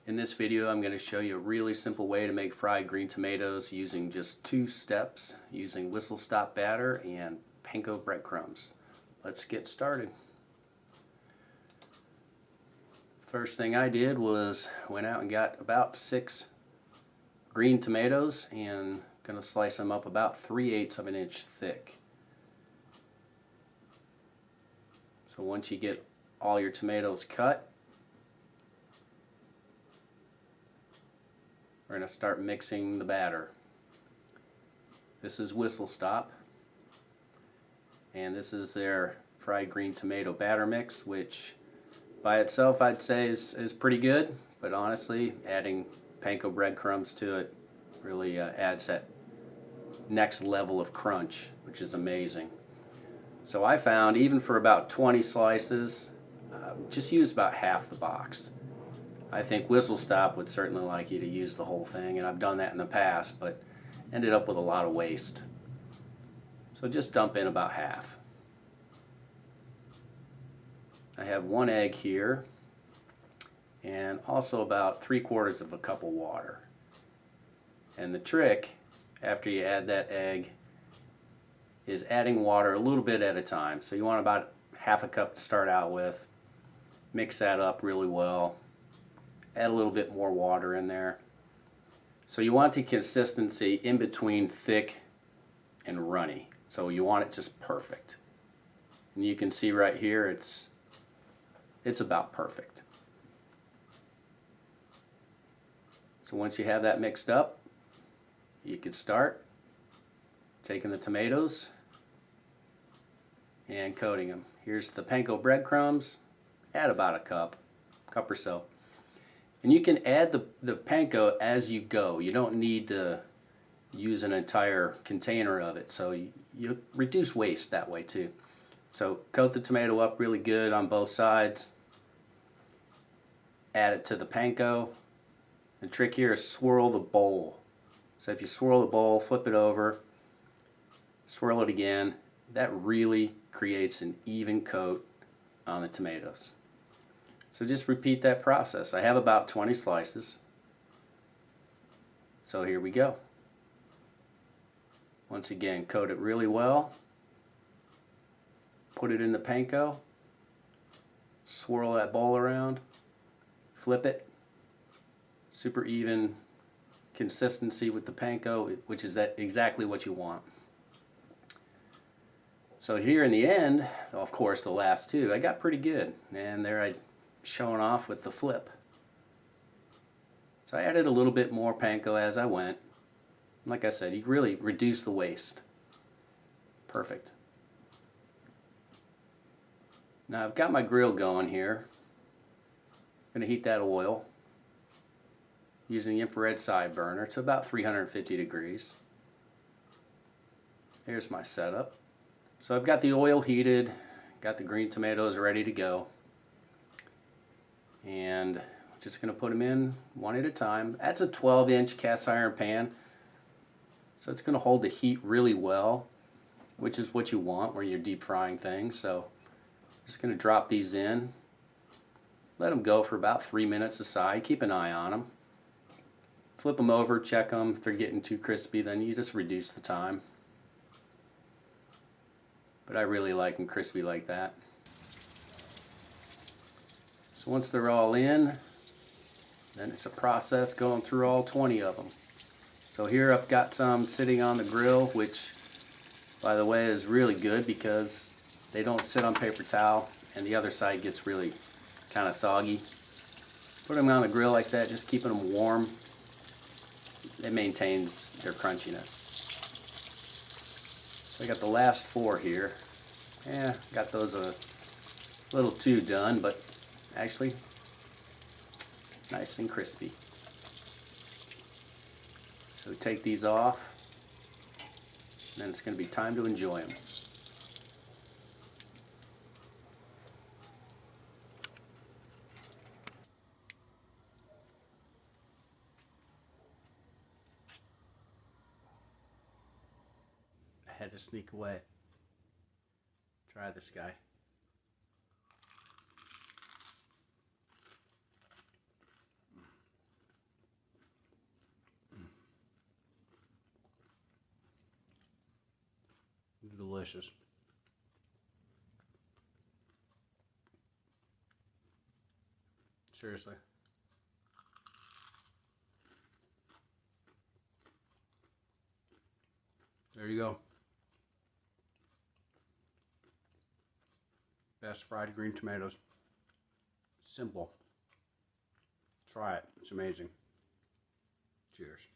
In this video, I'm going to show you a really simple way to make fried green tomatoes using just 2 steps, using whistle-stop batter and panko breadcrumbs. Let's get started. First thing I did was went out and got about 6 green tomatoes and going to slice them up about 3/8 of an inch thick. So once you get all your tomatoes cut, we're going to start mixing the batter. This is Whistle Stop, and this is their fried green tomato batter mix, which by itself I'd say is pretty good, but honestly adding panko breadcrumbs to it really adds that next level of crunch, which is amazing. So I found even for about 20 slices, just use about half the box. I think Whistle Stop would certainly like you to use the whole thing, and I've done that in the past, but ended up with a lot of waste. So just dump in about half. I have 1 egg here, and also about 3/4 of a cup of water. And the trick, after you add that egg, is adding water a little bit at a time. So you want about half a cup to start out with. Mix that up really well. Add a little bit more water in there. So you want the consistency in between thick and runny. So you want it just perfect. And you can see right here it's about perfect. So once you have that mixed up, you can start taking the tomatoes and coating them. Here's the panko breadcrumbs. Add about a cup or so. And you can add the panko as you go. You don't need to use an entire container of it, so you reduce waste that way too. So coat the tomato up really good on both sides. Add it to the panko. The trick here is swirl the bowl. So if you swirl the bowl, flip it over, swirl it again, that really creates an even coat on the tomatoes. So just repeat that process. I have about 20 slices. So here we go. Once again, coat it really well. Put it in the panko. Swirl that bowl around. Flip it. Super even consistency with the panko, which is exactly what you want. So here in the end, of course the last 2, I got pretty good. And there I showing off with the flip. So I added a little bit more panko as I went. Like I said, you really reduce the waste. Perfect. Now I've got my grill going here. I'm going to heat that oil using the infrared side burner to about 350 degrees. Here's my setup. So I've got the oil heated, got the green tomatoes ready to go. And I'm just going to put them in one at a time. That's a 12-inch cast iron pan, so it's going to hold the heat really well, which is what you want when you're deep frying things. So I'm just going to drop these in, let them go for about 3 minutes aside, keep an eye on them. Flip them over, check them. If they're getting too crispy, then you just reduce the time. But I really like them crispy like that. So once they're all in, then it's a process going through all 20 of them. So here I've got some sitting on the grill, which by the way is really good because they don't sit on paper towel and the other side gets really kind of soggy. Put them on the grill like that, just keeping them warm. It maintains their crunchiness. So I got the last 4 here. Yeah, got those a little too done, but actually nice and crispy. So take these off, and then it's going to be time to enjoy them. I had to sneak away. Try this guy. Delicious. Seriously. There you go. Best fried green tomatoes. Simple. Try it. It's amazing. Cheers.